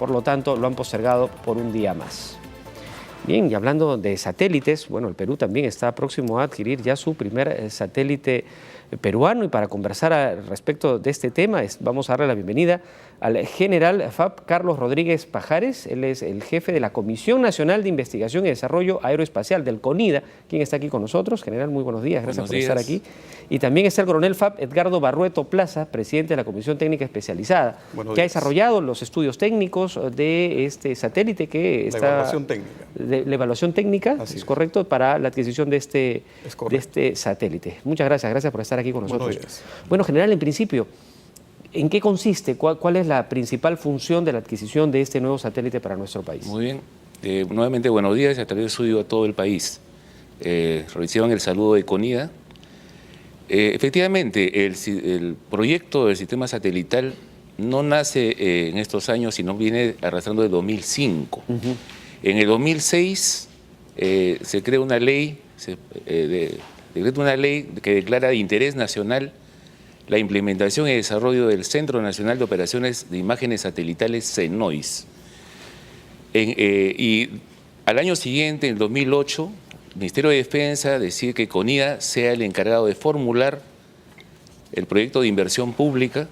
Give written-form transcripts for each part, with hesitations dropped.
por lo tanto lo han postergado por un día más. Bien, y hablando de satélites, bueno, el Perú también está próximo a adquirir ya su primer satélite peruano, y para conversar al respecto de este tema vamos a darle la bienvenida al general FAP Carlos Rodríguez Pajares. Él es el jefe de la Comisión Nacional de Investigación y Desarrollo Aeroespacial del CONIDA, quien está aquí con nosotros. General, muy buenos días, gracias por estar aquí. Y también está el coronel FAP Edgardo Barrueto Plaza, presidente de la Comisión Técnica Especializada, que ha desarrollado los estudios técnicos de este satélite que está... La evaluación técnica. La evaluación técnica, es correcto, para la adquisición de este satélite. Muchas gracias, gracias por estar aquí con nosotros. Bueno, general, en principio, ¿en qué consiste? ¿Cuál es la principal función de la adquisición de este nuevo satélite para nuestro país? Muy bien. Nuevamente, buenos días a través suyo a todo el país. Reciban el saludo de CONIDA. Efectivamente, el proyecto del sistema satelital no nace en estos años, sino viene arrastrando de 2005. En el 2006 se crea una ley, decreta una ley que declara de interés nacional la implementación y desarrollo del Centro Nacional de Operaciones de Imágenes Satelitales, CENOIS. Y al año siguiente, en 2008, el Ministerio de Defensa decide que CONIDA sea el encargado de formular el proyecto de inversión pública,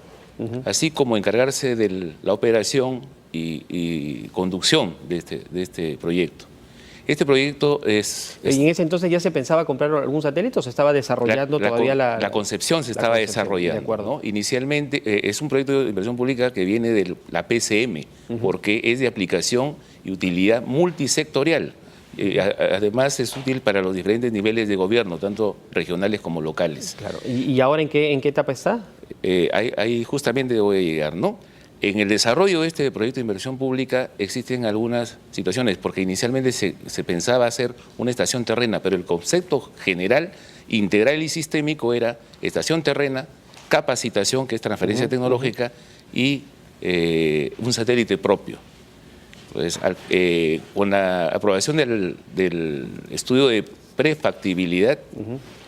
así como encargarse de la operación y conducción de este proyecto. Este proyecto es... ¿Y en ese entonces ya se pensaba comprar algún satélite o se estaba desarrollando todavía la concepción se estaba desarrollando. De acuerdo. ¿No? Inicialmente es un proyecto de inversión pública que viene de la PCM, porque es de aplicación y utilidad multisectorial. Además es útil para los diferentes niveles de gobierno, tanto regionales como locales. Claro. ¿Y ahora en qué etapa está? Ahí justamente voy a llegar, ¿no? En el desarrollo de este proyecto de inversión pública existen algunas situaciones, porque inicialmente se pensaba hacer una estación terrena, pero el concepto general, integral y sistémico era estación terrena, capacitación, que es transferencia tecnológica, y un satélite propio. Entonces, con la aprobación del estudio de prefactibilidad,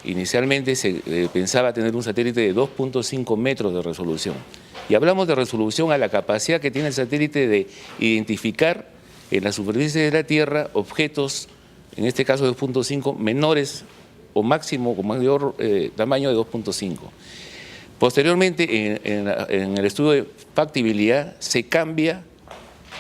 inicialmente se pensaba tener un satélite de 2.5 metros de resolución. Y hablamos de resolución a la capacidad que tiene el satélite de identificar en la superficie de la Tierra objetos, en este caso de 2.5, menores o máximo con mayor tamaño de 2.5. Posteriormente, en el estudio de factibilidad, se cambia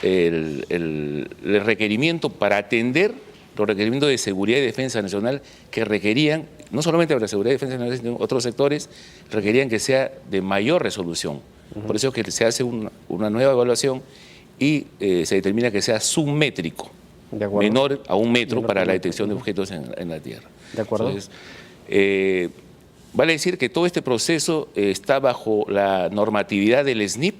el requerimiento para atender los requerimientos de seguridad y defensa nacional que requerían, no solamente para la seguridad y defensa nacional, sino otros sectores, requerían que sea de mayor resolución. Por eso es que se hace una nueva evaluación y se determina que sea submétrico, menor a 1 metro para la detección de objetos en la Tierra. ¿De acuerdo? Entonces, vale decir que todo este proceso está bajo la normatividad del SNIP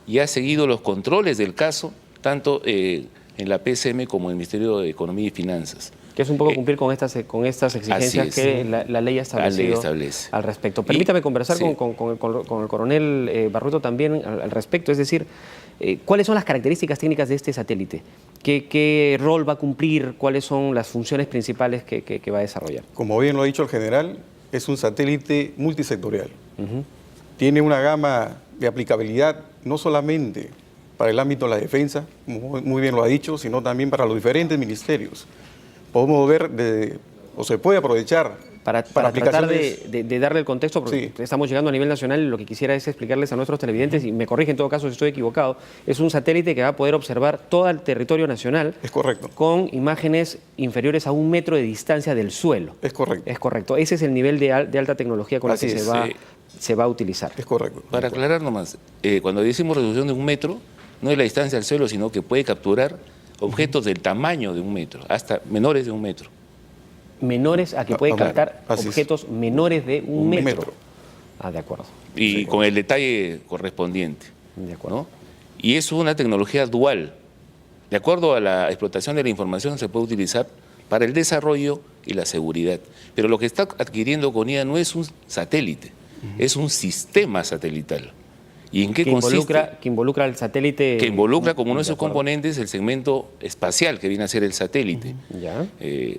y ha seguido los controles del caso, tanto en la PCM como en el Ministerio de Economía y Finanzas. Que es un poco cumplir con estas exigencias que la ley ha establecido al respecto. Permítame conversar con el coronel Barrueto también al respecto, es decir, ¿cuáles son las características técnicas de este satélite? ¿Qué rol va a cumplir? ¿Cuáles son las funciones principales que va a desarrollar? Como bien lo ha dicho el general, es un satélite multisectorial. Tiene una gama de aplicabilidad no solamente para el ámbito de la defensa, como muy bien lo ha dicho, sino también para los diferentes ministerios. Podemos ver, o se puede aprovechar para tratar de darle el contexto, porque estamos llegando a nivel nacional y lo que quisiera es explicarles a nuestros televidentes, y me corrige en todo caso si estoy equivocado, es un satélite que va a poder observar todo el territorio nacional. Es correcto. Con imágenes inferiores a 1 metro de distancia del suelo. Es correcto. Es correcto. Ese es el nivel de alta tecnología con la que se va a utilizar. Es correcto. Para aclarar nomás, cuando decimos resolución de 1 metro, no es la distancia del suelo, sino que puede capturar objetos del tamaño de 1 metro, hasta menores de 1 metro. Menores a que puede captar objetos menores de 1 metro. Ah, de acuerdo. Y con el detalle correspondiente. De acuerdo. ¿No? Y es una tecnología dual. De acuerdo a la explotación de la información, se puede utilizar para el desarrollo y la seguridad. Pero lo que está adquiriendo CONIDA no es un satélite, es un sistema satelital. ¿Y en qué consiste? Que involucra al satélite. Que involucra como uno de sus componentes el segmento espacial que viene a ser el satélite.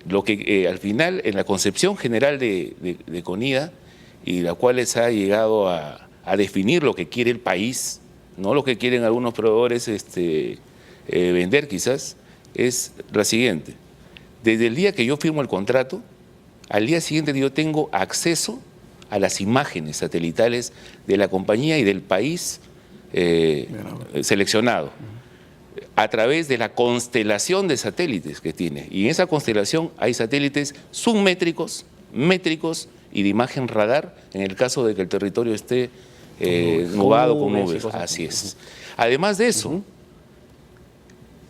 Lo que al final, en la concepción general de CONIDA, y la cual se ha llegado a definir lo que quiere el país, no lo que quieren algunos proveedores vender quizás, es la siguiente. Desde el día que yo firmo el contrato, al día siguiente yo tengo acceso a las imágenes satelitales de la compañía y del país seleccionado, a través de la constelación de satélites que tiene. Y en esa constelación hay satélites submétricos, métricos y de imagen radar, en el caso de que el territorio esté nubado con nubes. Así es. Además de eso,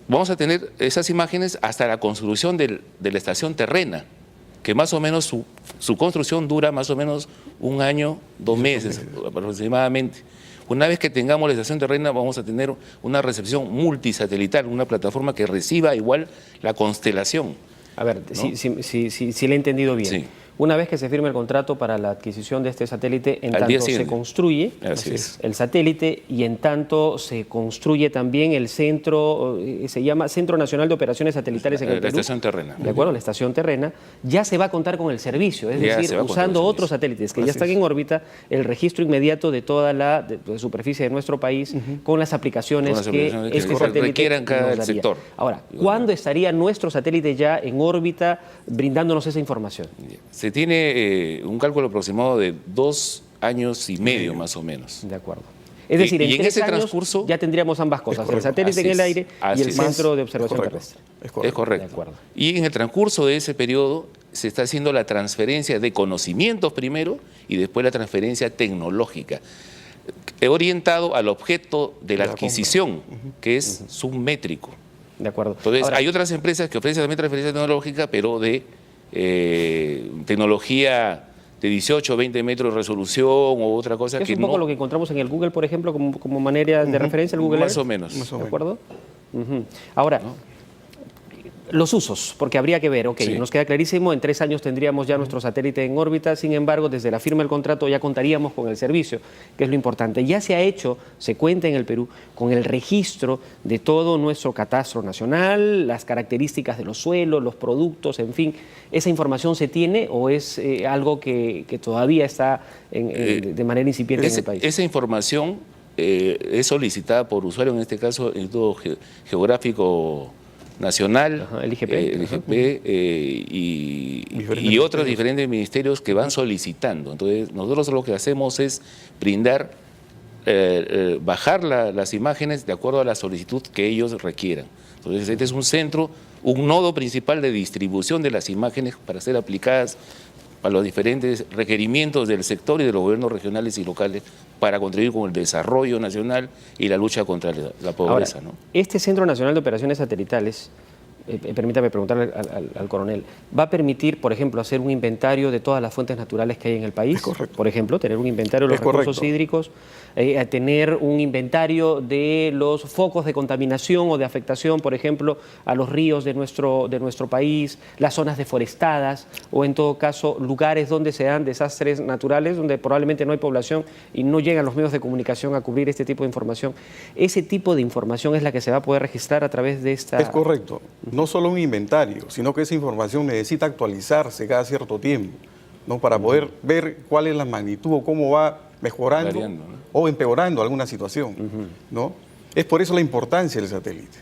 vamos a tener esas imágenes hasta la construcción de la estación terrena, que más o menos su construcción dura más o menos 1 año, 2 meses aproximadamente. Una vez que tengamos la estación terrena, vamos a tener una recepción multisatelital, una plataforma que reciba igual la constelación. A ver, ¿no? si le he entendido bien. Sí. Una vez que se firme el contrato para la adquisición de este satélite, en tanto se construye el satélite y en tanto se construye también el centro, se llama Centro Nacional de Operaciones Satelitales en el Perú. La estación terrena. De acuerdo, la estación terrena. Ya se va a contar con el servicio, es decir, usando otros satélites que ya están en órbita, el registro inmediato de toda la superficie de nuestro país con las aplicaciones que este satélite requieran cada sector. Ahora, ¿cuándo estaría nuestro satélite ya en órbita brindándonos esa información? Se tiene un cálculo aproximado de 2 años y medio más o menos. De acuerdo. Es decir, en 3 años transcurso ya tendríamos ambas cosas, el satélite en el aire y el centro de observación terrestre. Es correcto. De acuerdo. Y en el transcurso de ese periodo se está haciendo la transferencia de conocimientos primero y después la transferencia tecnológica, orientado al objeto de la adquisición, que es submétrico. De acuerdo. Entonces, hay otras empresas que ofrecen también transferencia tecnológica, pero de tecnología de 18 o 20 metros de resolución o otra cosa es que un poco lo que encontramos en el Google, por ejemplo, como manera de referencia, el Google Más Earth. o menos. ¿De acuerdo? Ahora, los usos, porque habría que ver, nos queda clarísimo, en 3 años tendríamos ya nuestro satélite en órbita, sin embargo, desde la firma del contrato ya contaríamos con el servicio, que es lo importante. Ya se ha hecho, se cuenta en el Perú, con el registro de todo nuestro catastro nacional, las características de los suelos, los productos, en fin. ¿Esa información se tiene o es algo que todavía está de manera incipiente en el país? Esa información es solicitada por usuario, en este caso el Instituto Geográfico Nacional, el IGP, y otros diferentes ministerios que van solicitando. Entonces, nosotros lo que hacemos es brindar, bajar las imágenes de acuerdo a la solicitud que ellos requieran. Entonces, este es un centro, un nodo principal de distribución de las imágenes para ser aplicadas a los diferentes requerimientos del sector y de los gobiernos regionales y locales para contribuir con el desarrollo nacional y la lucha contra la pobreza. Ahora, este Centro Nacional de Operaciones Satelitales, permítame preguntarle al coronel, ¿va a permitir, por ejemplo, hacer un inventario de todas las fuentes naturales que hay en el país? Es correcto. Por ejemplo, tener un inventario de los recursos hídricos, tener un inventario de los focos de contaminación o de afectación, por ejemplo, a los ríos de nuestro país, las zonas deforestadas o, en todo caso, lugares donde se dan desastres naturales, donde probablemente no hay población y no llegan los medios de comunicación a cubrir este tipo de información. Ese tipo de información es la que se va a poder registrar a través de esta... Es correcto. No solo un inventario, sino que esa información necesita actualizarse cada cierto tiempo, ¿no? Para poder ver cuál es la magnitud o cómo va mejorando, variando, ¿no? O empeorando alguna situación, ¿no? Es por eso la importancia del satélite,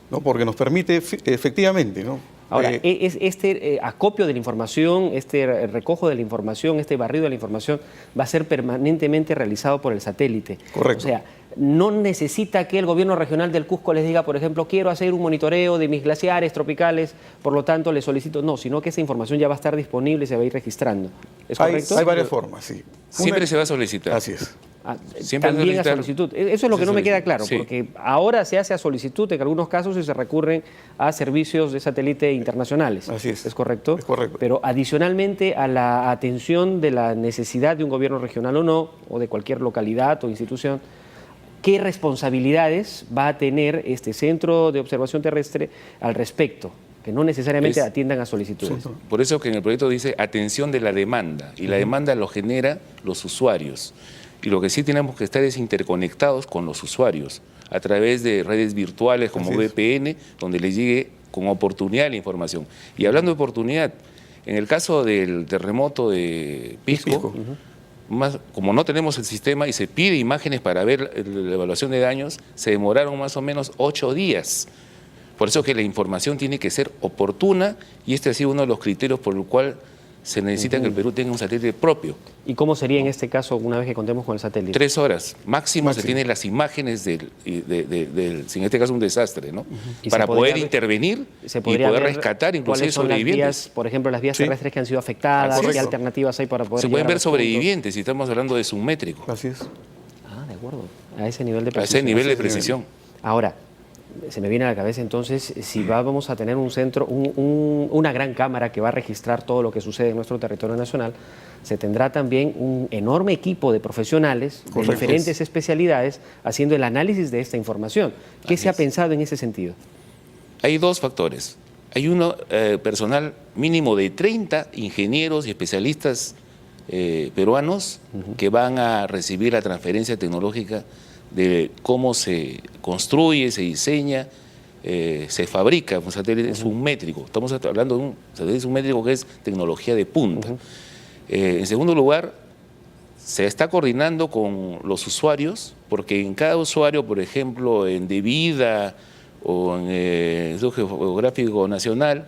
¿no? Porque nos permite efectivamente, ¿no? Ahora, este acopio de la información, este recojo de la información, este barrido de la información va a ser permanentemente realizado por el satélite. Correcto. O sea, no necesita que el gobierno regional del Cusco les diga, por ejemplo, quiero hacer un monitoreo de mis glaciares tropicales, por lo tanto le solicito. No, sino que esa información ya va a estar disponible y se va a ir registrando. ¿Es correcto? Hay varias formas, sí. Siempre se va a solicitar. Así es. También a solicitud. Eso es lo que no me queda claro, sí. Porque ahora se hace a solicitud en algunos casos y se recurren a servicios de satélite internacionales. Así es. ¿Es correcto? Es correcto. Pero adicionalmente a la atención de la necesidad de un gobierno regional o no, o de cualquier localidad o institución, ¿qué responsabilidades va a tener este Centro de Observación Terrestre al respecto? Que no necesariamente atiendan a solicitudes. Por eso que en el proyecto dice atención de la demanda, y la demanda lo genera los usuarios. Y lo que sí tenemos que estar es interconectados con los usuarios a través de redes virtuales como VPN, donde les llegue con oportunidad la información. Y hablando de oportunidad, en el caso del terremoto de Pisco, como no tenemos el sistema y se pide imágenes para ver la evaluación de daños, se demoraron más o menos 8 días. Por eso que la información tiene que ser oportuna y este ha sido uno de los criterios por el cual se necesita que el Perú tenga un satélite propio. ¿Y cómo sería en este caso una vez que contemos con el satélite? 3 horas máximo se tienen las imágenes si en este caso un desastre, ¿no? Para poder intervenir y poder rescatar inclusive sobrevivientes. Las vías, por ejemplo, las vías terrestres que han sido afectadas, ¿qué alternativas hay para poder se pueden ver puntos? sobrevivientes si estamos hablando de submétrico. Así es. Ah, de acuerdo. A ese nivel de precisión. A ese nivel de precisión. Ahora, se me viene a la cabeza entonces si vamos a tener un centro, una gran cámara que va a registrar todo lo que sucede en nuestro territorio nacional, se tendrá también un enorme equipo de profesionales de diferentes especialidades haciendo el análisis de esta información. ¿Qué se ha pensado en ese sentido? Hay 2 factores. Hay uno, personal mínimo de 30 ingenieros y especialistas peruanos que van a recibir la transferencia tecnológica de cómo se construye, se diseña, se fabrica un satélite submétrico. Estamos hablando de un satélite submétrico que es tecnología de punta. En segundo lugar, se está coordinando con los usuarios, porque en cada usuario, por ejemplo, en De Vida o en el Instituto Geográfico Nacional,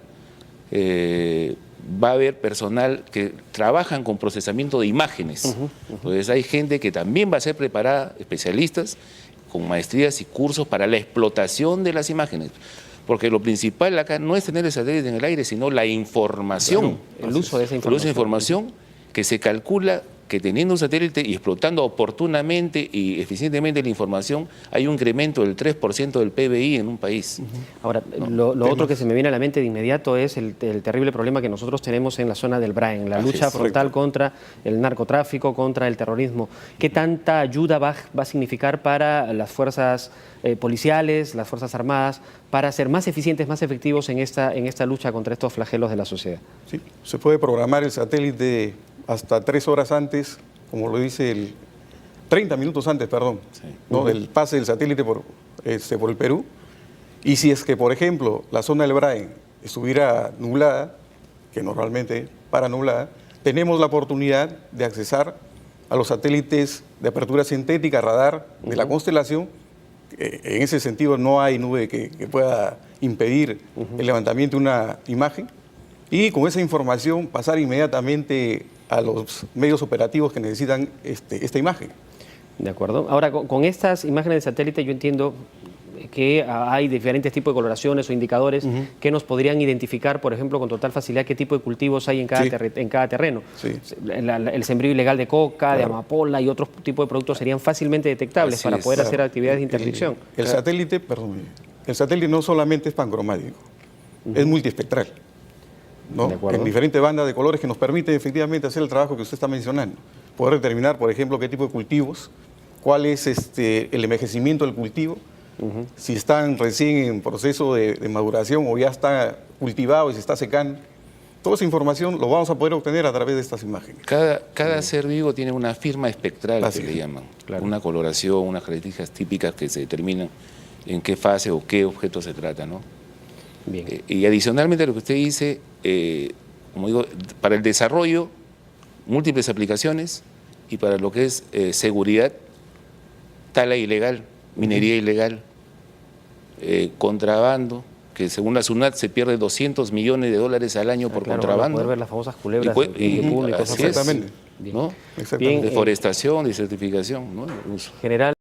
va a haber personal que trabajan con procesamiento de imágenes. Entonces hay gente que también va a ser preparada, especialistas, con maestrías y cursos para la explotación de las imágenes. Porque lo principal acá no es tener el satélite en el aire, sino la información. Claro, el uso de esa información. El uso de información que se calcula que teniendo un satélite y explotando oportunamente y eficientemente la información, hay un incremento del 3% del PBI en un país. Ahora, lo otro que se me viene a la mente de inmediato es el terrible problema que nosotros tenemos en la zona del Brain, la lucha frontal contra el narcotráfico, contra el terrorismo. ¿Qué tanta ayuda va a significar para las fuerzas policiales, las fuerzas armadas, para ser más eficientes, más efectivos en esta lucha contra estos flagelos de la sociedad? Sí, se puede programar el satélite hasta 3 horas antes, como lo dice 30 minutos antes, perdón, ¿no? Del pase del satélite por el Perú. Y si es que, por ejemplo, la zona del Brain estuviera nublada, que normalmente para nublada, tenemos la oportunidad de accesar a los satélites de apertura sintética, radar de la constelación. En ese sentido no hay nube que pueda impedir el levantamiento de una imagen. Y con esa información pasar inmediatamente a los medios operativos que necesitan esta imagen. De acuerdo. Ahora, con estas imágenes de satélite yo entiendo que hay diferentes tipos de coloraciones o indicadores que nos podrían identificar, por ejemplo, con total facilidad qué tipo de cultivos hay en cada terreno. Sí. El sembrío ilegal de coca, de amapola y otros tipos de productos serían fácilmente detectables para poder hacer actividades de interdicción. El satélite no solamente es pancromático, es multiespectral, ¿no? En diferentes bandas de colores que nos permiten efectivamente hacer el trabajo que usted está mencionando. Poder determinar, por ejemplo, qué tipo de cultivos, cuál es el envejecimiento del cultivo, si están recién en proceso de maduración o ya está cultivado y se está secando. Toda esa información lo vamos a poder obtener a través de estas imágenes. Cada ser vivo tiene una firma espectral que le llaman, una coloración, unas características típicas que se determinan en qué fase o qué objeto se trata, ¿no? Bien. Y adicionalmente a lo que usted dice, como digo, para el desarrollo, múltiples aplicaciones, y para lo que es seguridad, tala ilegal, minería ilegal, contrabando, que según la SUNAT se pierde $200 millones al año por contrabando. Poder ver las famosas culebras públicas. Exactamente. ¿No? Exactamente. Deforestación, desertificación, ¿no? General.